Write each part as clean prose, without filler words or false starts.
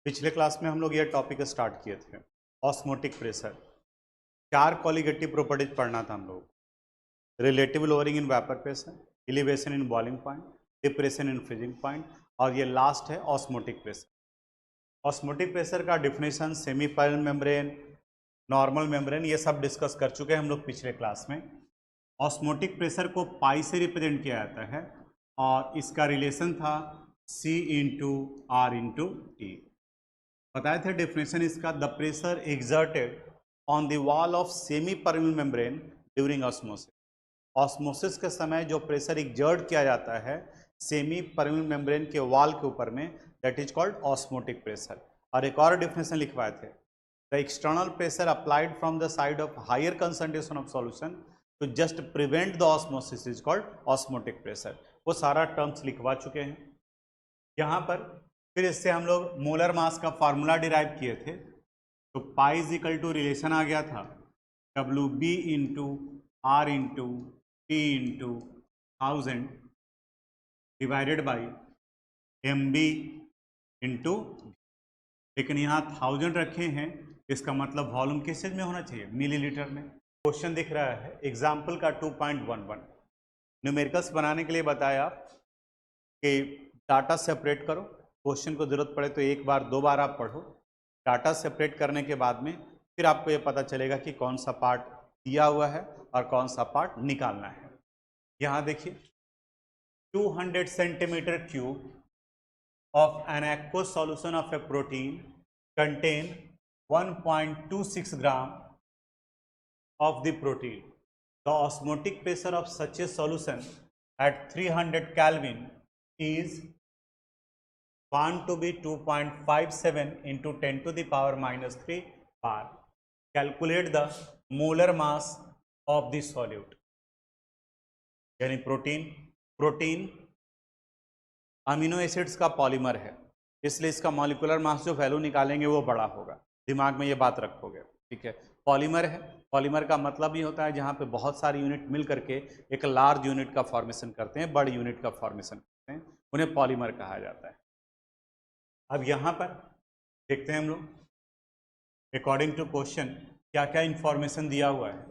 पिछले क्लास में हम लोग ये टॉपिक स्टार्ट किए थे, ऑस्मोटिक प्रेशर। 4 क्वालिटेटिव प्रॉपर्टीज पढ़ना था हम लोग। Relative lowering in vapour pressure, elevation in boiling point, depression in freezing point, और ये लास्ट है ऑस्मोटिक प्रेशर। ऑस्मोटिक प्रेशर का definition, semi parallel membrane, normal membrane, ये सब डिस्कस कर चुके हैं हम लोग पिछले क्लास में। ऑस्मोटिक प्रेशर को पाई से रिप्रेजेंट किया जाता है और इसका रिलेशन था C into R into T. बताए थे डेफिनेशन इसका, the pressure exerted on the wall of semi permeable membrane during osmosis. Osmosis के समय जो प्रेशर एग्जर्ट किया जाता है सेमी परमेबल मेम्ब्रेन के वॉल के ऊपर में, that is called osmotic pressure. और एक और डेफिनेशन लिखवाए थे, the external pressure applied from the side of higher concentration of solution to just prevent the osmosis is called osmotic pressure. वो सारा टर्म्स लिखवा चुके हैं यहाँ पर। फिर इससे हम लोग मोलर मास का फार्मूला डिराइव किए थे, तो pi is equal to relation आ गया था W B into R into T into 1000 divided by M B into, लेकिन यहाँ 1000 रखे हैं, इसका मतलब वॉल्यूम किस चीज में होना चाहिए, मिलीलीटर में। क्वेश्चन दिख रहा है एग्जाम्पल का 2.11। न्यूमेरिकल्स बनाने के लिए बताया कि डाटा सेपरेट करो, क्वेश्चन को जरूरत पड़े तो एक बार दो बार आप पढ़ो। डाटा सेपरेट करने के बाद में फिर आपको ये पता चलेगा कि कौन सा पार्ट दिया हुआ है और कौन सा पार्ट निकालना है। यहाँ देखिए 200 centimetre cube of an aqueous solution of a protein contain 1.26 gram of the protein. The osmotic pressure of such a solution at 300 Kelvin is found to be 2.57 into 10 to the power minus 3 bar. Calculate the molar mass of the solute. यानी protein amino acids का polymer है, इसलिए इसका molecular mass जो value निकालेंगे वो बड़ा होगा। दिमाग में ये बात रखोगे, ठीक है। पॉलीमर है, पॉलीमर का मतलब ही होता है जहाँ पे बहुत सारी यूनिट मिल करके एक लार्ज यूनिट का फॉर्मेशन करते हैं, बड़ी यूनिट का फॉर्मेशन करते हैं, उन्हें पॉलीमर कहा जाता है। अब यहाँ पर देखते हैं हम लोग, अकॉर्डिंग टू क्वेश्चन क्या क्या इंफॉर्मेशन दिया हुआ है।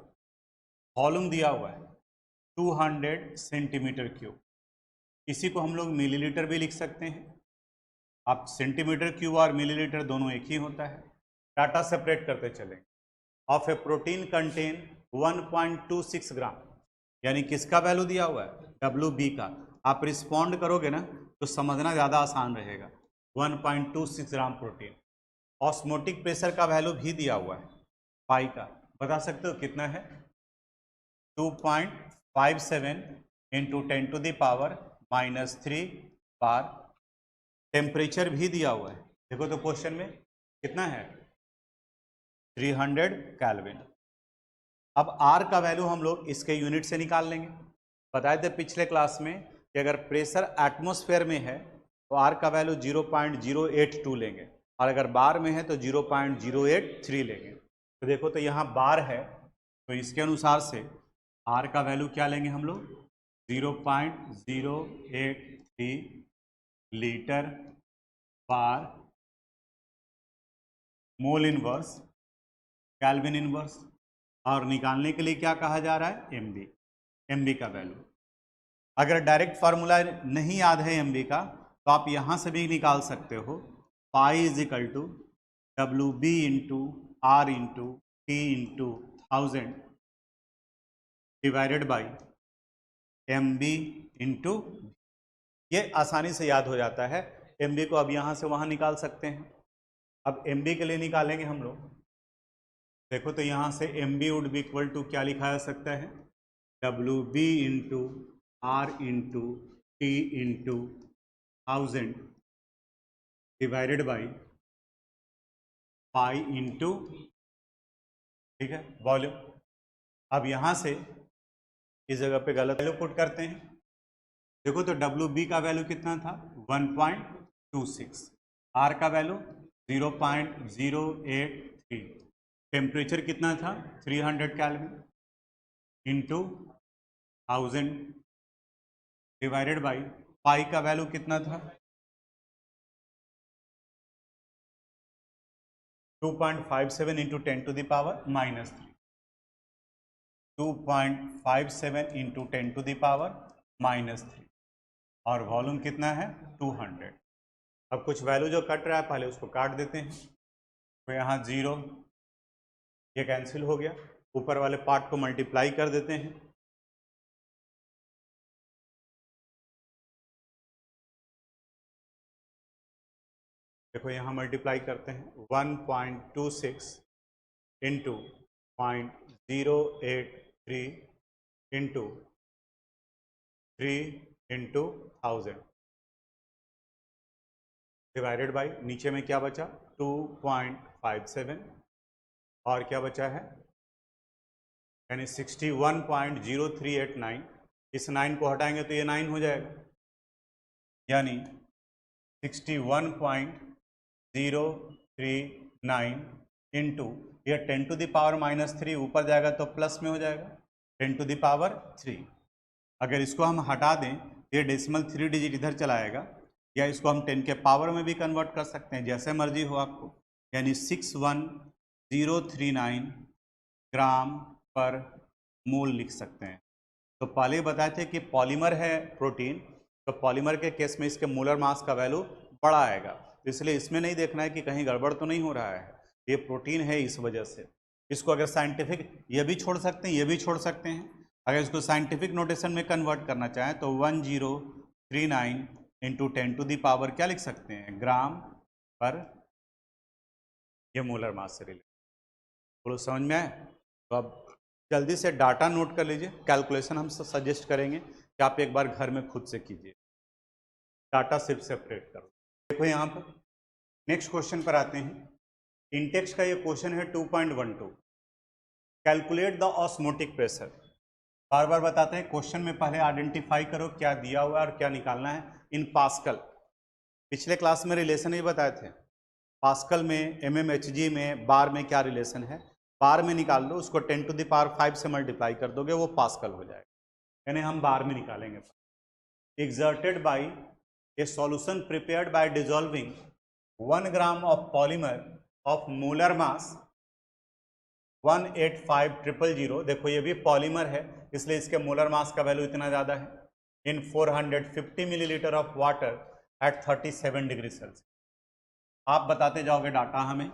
वॉल्यूम दिया हुआ है 200 सेंटीमीटर क्यूब, इसी को हम लोग मिलीलीटर भी लिख सकते हैं। आप सेंटीमीटर क्यूब और मिलीलीटर दोनों एक ही होता है। डाटा सेपरेट करते चलें। ऑफ ए प्रोटीन कंटेन 1.26 ग्राम, यानी किसका वैल्यू दिया हुआ है, डब्ल्यू बी का। आप रिस्पॉन्ड करोगे ना तो समझना ज़्यादा आसान रहेगा। 1.26 ग्राम प्रोटीन। ऑस्मोटिक प्रेशर का वैल्यू भी दिया हुआ है, पाई का, बता सकते हो कितना है, 2.57 into 10 to the power minus 3 bar. Temperature भी दिया हुआ है, देखो तो क्वेश्चन में कितना है, 300 केल्विन। अब आर का वैल्यू हम लोग इसके यूनिट से निकाल लेंगे। बताए थे पिछले क्लास में कि अगर प्रेशर एटमॉस्फेयर में है तो आर का वैल्यू 0.082 लेंगे, और अगर बार में है तो 0.083 लेंगे। तो देखो तो यहाँ बार है, तो इसके अनुसार से आर का वैल्यू क्या लेंगे हम लोग, 0.083 लीटर बार मोल इनवर्स केल्विन इनवर्स। और निकालने के लिए क्या कहा जा रहा है, एम बी का वैल्यू। अगर डायरेक्ट फार्मूला नहीं याद है एम बी का तो आप यहाँ से भी निकाल सकते हो। Pi is equal to W B into R into T into 1000 divided by M B into, ये आसानी से याद हो जाता है। एम बी को अब यहाँ से वहाँ निकाल सकते हैं। अब एम बी के लिए निकालेंगे हम लोग, देखो तो यहाँ से M B would be equal to क्या लिखा जा सकता है, W B into R into T into 1000 divided by pi into, ठीक है, वॉल्यूम। अब यहाँ से इस जगह पे गलत वैल्यू पुट करते हैं। देखो तो डब्ल्यू बी का वैल्यू कितना था, 1.26, आर का वैल्यू 0.083, टेम्परेचर कितना था 300 kelvin into 1000 divided by pi का वैल्यू कितना था, 2.57 into 10 to the power -3, 2.57 into 10 to the power -3, और वॉल्यूम कितना है 200। अब कुछ वैल्यू जो कट रहा है पहले उसको काट देते हैं, तो यहाँ 0, ये कैंसिल हो गया, ऊपर वाले पार्ट को मल्टीप्लाई कर देते हैं, देखो यहाँ मल्टीप्लाई करते हैं 1.26 into 0.083 into 3 into 1000 divided by, नीचे में क्या बचा 2.57 और क्या बचा है यानी 61.0389, इस 9 को हटाएंगे तो ये 9 हो जाएगा, यानी 61.039 इंटू ये 10 टू द पावर -3 ऊपर जाएगा तो प्लस में हो जाएगा 10 टू द पावर 3। अगर इसको हम हटा दें ये डेसिमल 3 डिजिट इधर चलाएगा, या इसको हम 10 के पावर में भी कन्वर्ट कर सकते हैं, जैसे मर्जी हो आपको, यानी 61039 ग्राम पर मोल लिख सकते हैं। तो पहले बताए थे कि पॉलीमर है प्रोटीन, तो पॉलीमर के केस में इसके मोलर मास का वैल्यू बड़ा आएगा, तो इसलिए इसमें नहीं देखना है कि कहीं गड़बड़ तो नहीं हो रहा है, ये प्रोटीन है इस वजह से। इसको अगर साइंटिफिक ये भी छोड़ सकते हैं, ये भी छोड़ सकते हैं, अगर इसको साइंटिफिक नोटेशन में कन्वर्ट करना चाहें तो 1039 इंटू 10 टू द पावर क्या लिख सकते हैं ग्राम पर, ये मोलर मास से रिलेटेड। बोलो समझ में आए? तो अब जल्दी से डाटा नोट कर लीजिए, कैलकुलेशन हम सजेस्ट करेंगे कि आप एक बार घर में खुद से कीजिए, डाटा सिर्फ सेपरेट करो। देखो यहाँ पर नेक्स्ट क्वेश्चन पर आते हैं, इंटेक्स का ये क्वेश्चन है 2.12, कैलकुलेट द ऑस्मोटिक प्रेशर। बार बार बताते हैं क्वेश्चन में पहले आइडेंटिफाई करो क्या दिया हुआ है और क्या निकालना है इन पास्कल। पिछले क्लास में रिलेशन ही बताए थे, पास्कल में, mmHg में, बार में क्या रिलेशन है, बार में निकाल लो, उसको 10 टू द पावर 5 से मल्टीप्लाई कर दोगे, वो पास्कल हो जाएगा, यानी हम बार में निकालेंगे। Exerted by A solution prepared by dissolving 1 gram of polymer of molar mass 185,000, देखो ये भी पॉलीमर है इसलिए इसके मोलर मास का वैल्यू इतना ज़्यादा है, इन 450 millilitre of water at 37 degree Celsius. आप बताते जाओगे डाटा हमें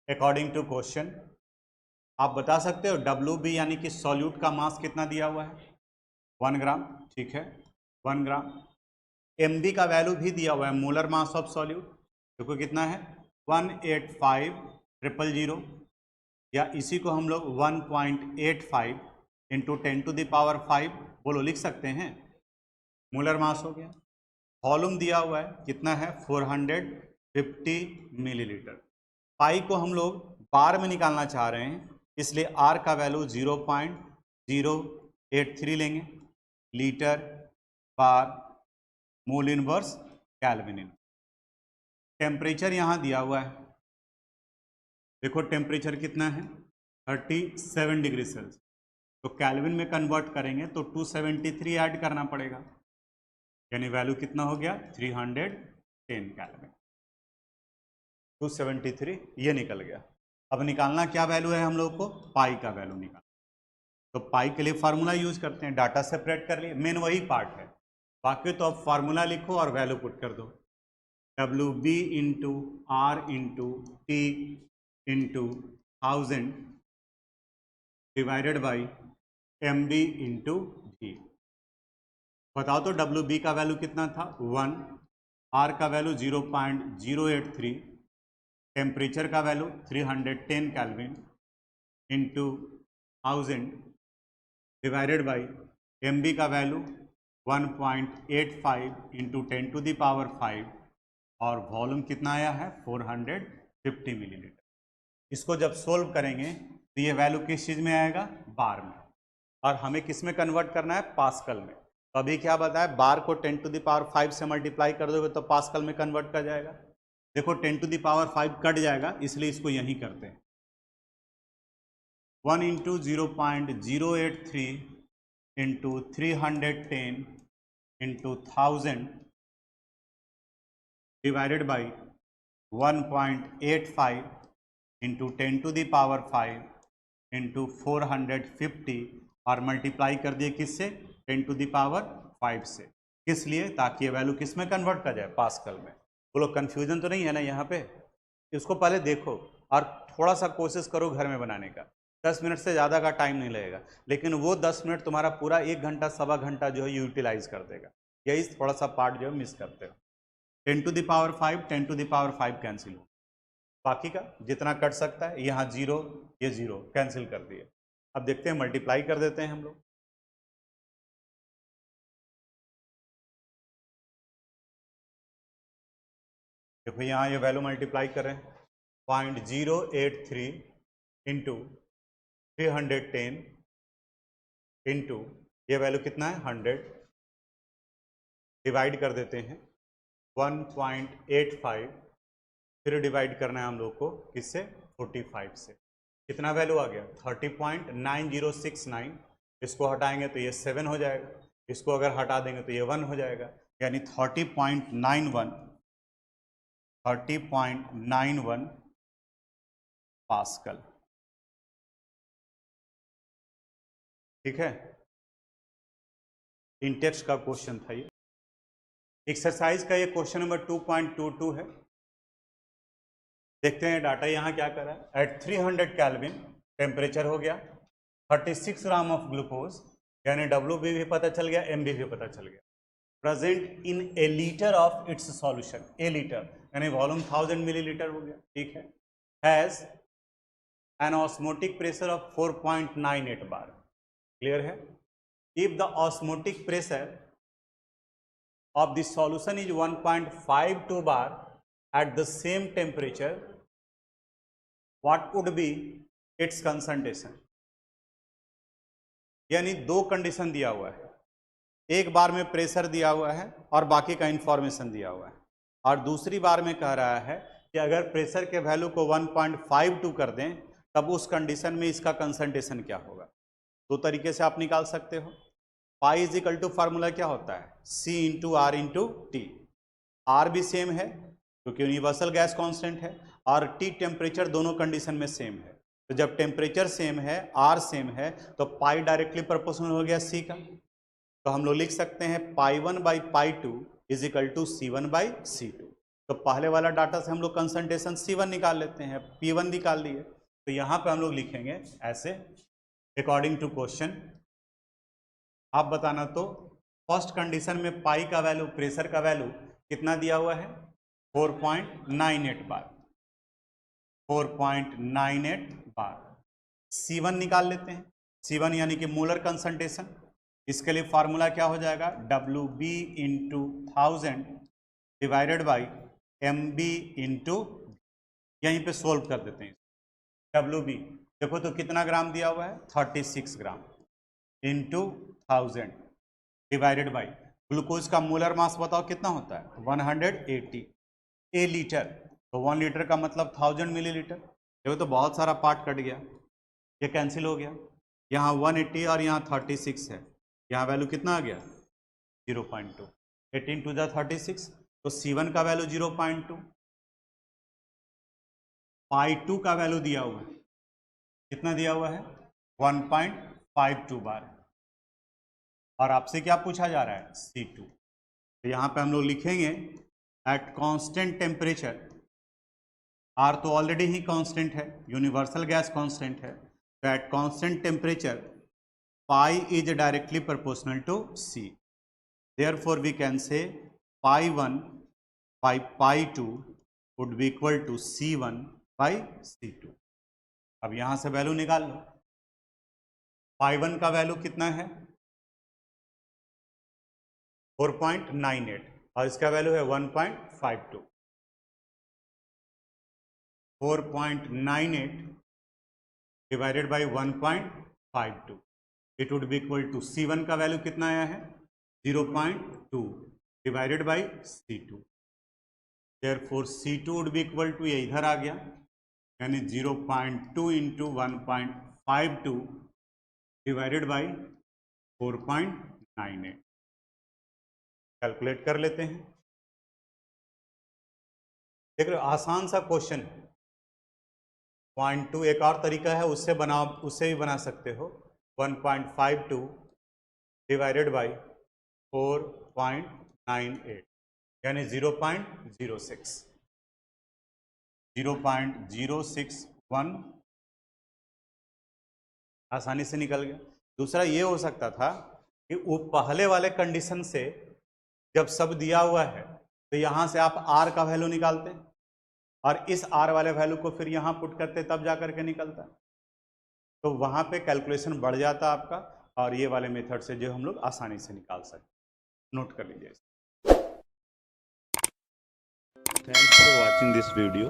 अकॉर्डिंग टू क्वेश्चन। आप बता सकते हो WB यानी कि सॉल्यूट का मास कितना दिया हुआ है 1 ग्राम, ठीक है 1 ग्राम। MB का वैल्यू भी दिया हुआ है, मोलर मास ऑफ सॉल्यूट, देखो कितना है 185,000, या इसी को हम लोग 1.85 इंटू 10 टू द पावर 5 बोलो लिख सकते हैं, मोलर मास हो गया। वॉल्यूम दिया हुआ है कितना है 450 मिलीलीटर। पाई को हम लोग बार में निकालना चाह रहे हैं, इसलिए R का वैल्यू 0.083 लेंगे, लीटर बार मोल इनवर्स कैल्विन इन। टेम्परेचर यहाँ दिया हुआ है, देखो टेम्परेचर कितना है 37 डिग्री सेल्सियस, तो कैल्विन में कन्वर्ट करेंगे तो 273 ऐड करना पड़ेगा, यानी वैल्यू कितना हो गया 310 कैल्विन, 273 ये निकल गया। अब निकालना क्या वैल्यू है हम लोग को, पाई का वैल्यू निकालना, तो पाई के लिए फार्मूला यूज करते हैं, डाटा सेपरेट कर लिए, मेन वही पार्ट है, बाकी तो अब फार्मूला लिखो और वैल्यू पुट कर दो, WB into R into T into 1000 divided by MB into G। बताओ तो WB का वैल्यू कितना था 1, R का वैल्यू 0.083, टेम्परेचर का value 310 kelvin into 1000 divided by MB का value 1.85 into 10 to the power 5, और वॉल्यूम कितना आया है 450 मिलीलीटर। इसको जब सोल्व करेंगे तो ये वैल्यू किस चीज़ में आएगा, बार में, और हमें किस में कन्वर्ट करना है, पास्कल में। तो अभी क्या बताया, बार को 10 टू द पावर 5 से मल्टीप्लाई कर दोगे तो पास्कल में कन्वर्ट कर जाएगा। देखो 10 टू द पावर 5 कट जाएगा, इसलिए इसको यहीं करते हैं, 1 into 0.083 into 310 into 1000 divided by 1.85 into 10⁵ into 450 और मल्टीप्लाई कर दिए किससे, 10⁵ से। किस लिए, ताकि ये वैल्यू किस में कन्वर्ट कर जाए, पास्कल में। बोलो कन्फ्यूजन तो नहीं है ना यहाँ पे। इसको पहले देखो और थोड़ा सा कोशिश करो घर में बनाने का। 10 मिनट से ज़्यादा का टाइम नहीं लगेगा, लेकिन वो 10 मिनट तुम्हारा पूरा 1 घंटा सवा घंटा जो है यूटिलाइज कर देगा। यही थोड़ा सा पार्ट जो है मिस करते हो। 10⁵, 10⁵ कैंसिल हो, बाकी का जितना कट सकता है, यहाँ 0 ये 0 कैंसिल कर दिए। अब देखते हैं, मल्टीप्लाई कर देते हैं हम लोग। देखो यहाँ ये वैल्यू मल्टीप्लाई करें, 0.083 इंटू 310 इंटू ये वैल्यू कितना है 100, डिवाइड कर देते हैं 1.85, फिर डिवाइड करना है हम लोग को किससे, 45 से। कितना वैल्यू आ गया 30.9069। इसको हटाएंगे तो ये 7 हो जाएगा, इसको अगर हटा देंगे तो ये 1 हो जाएगा, यानी 30.91 पास्कल। ठीक है, इंटेक्स का क्वेश्चन था ये। एक्सरसाइज का ये क्वेश्चन नंबर 2.22 है। देखते हैं डाटा यहाँ क्या कर रहा है। एट 300 केल्विन टेम्परेचर हो गया, 36 ग्राम ऑफ ग्लूकोज, यानी WB भी पता चल गया, MB भी पता चल गया, present in a litre of its solution. A litre यानी वॉल्यूम 1000 मिलीलीटर हो गया, ठीक है। Has an osmotic pressure of 4.98 bar. Clear है। If the osmotic pressure of the solution is 1.52 bar at the same temperature, what would be its concentration। यानी दो condition दिया हुआ है, एक बार में प्रेशर दिया हुआ है और बाकी का इंफॉर्मेशन दिया हुआ है, और दूसरी बार में कह रहा है कि अगर प्रेशर के वैल्यू को 1.52 कर दें तब उस कंडीशन में इसका कंसंट्रेशन क्या होगा। दो तरीके से आप निकाल सकते हो। Pi is equal to formula क्या होता है, C into R into T. R भी सेम है क्योंकि यूनिवर्सल गैस कांस्टेंट है, और टी टेम्परेचर दोनों कंडीशन में सेम है। तो जब टेम्परेचर सेम है, आर सेम है, तो पाई डायरेक्टली प्रोपोर्शनल हो गया C का। तो हम लोग लिख सकते हैं π1/π2 इज इक्वल टू C1/C2। तो पहले वाला डाटा से हम लोग कंसंट्रेशन C1 निकाल लेते हैं, P1 निकाल लिए। तो यहाँ पे हम लोग लिखेंगे ऐसे, अकॉर्डिंग टू क्वेश्चन। आप बताना तो फर्स्ट कंडीशन में पाई का वैल्यू, प्रेशर का वैल्यू कितना दिया हुआ है, 4.98 बार, 4.98 बार। C1 निकाल लेते हैं, C1 यानी कि मोलर कंसंट्रेशन। इसके लिए फार्मूला क्या हो जाएगा, WB into 1000 divided by MB into, यहीं पे सोल्व कर देते हैं। WB देखो तो कितना ग्राम दिया हुआ है, 36 gram into 1000 divided by glucose का मोलर मास बताओ कितना होता है, 180 ए लीटर। तो 1 लीटर का मतलब 1000 मिलीलीटर। देखो तो बहुत सारा पार्ट कट गया, ये कैंसिल हो गया। यहाँ 180 और यहाँ 36 है, यहाँ वैल्यू कितना आ गया 0.2। 18 टू द 36, तो C1 का वैल्यू 0.2। π2 का वैल्यू दिया हुआ है, कितना दिया हुआ है 1.52 बार, और आपसे क्या पूछा जा रहा है C2। तो यहाँ पे हम लोग लिखेंगे एट कांस्टेंट टेम्परेचर, आर तो ऑलरेडी ही कांस्टेंट है, यूनिवर्सल गैस कांस्टेंट है, तो at constant temperature pi is directly proportional to C। Therefore we can say π1/π2 would be equal to C1/C2। अब यहाँ से वैल्यू निकाल लो। π1 का वैल्यू कितना है 4.98 और इसका वैल्यू है 1.52। 4.98 divided by 1.52, it would be equal to C1 का वैल्यू कितना आया है 0.2 divided by C2। Therefore C2 would be equal to, ये इधर आ गया, यानी 0.2 इंटू 1.52 डिवाइडेड बाई 4.98। कैलकुलेट कर लेते हैं। देख रहे हो आसान सा क्वेश्चन है, 0.2 एक और तरीका है, उससे भी बना सकते हो। 1.52 डिवाइडेड बाई 4.98 यानी 0.06, 0.061 आसानी से निकल गया। दूसरा ये हो सकता था कि वो पहले वाले कंडीशन से जब सब दिया हुआ है तो यहाँ से आप r का वैल्यू निकालते और इस r वाले वैल्यू को फिर यहाँ पुट करते, तब जा करके निकलता। तो वहाँ पे कैलकुलेशन बढ़ जाता आपका, और ये वाले मेथड से जो हम लोग आसानी से निकाल सकते। नोट कर लीजिए। Thanks for watching this video.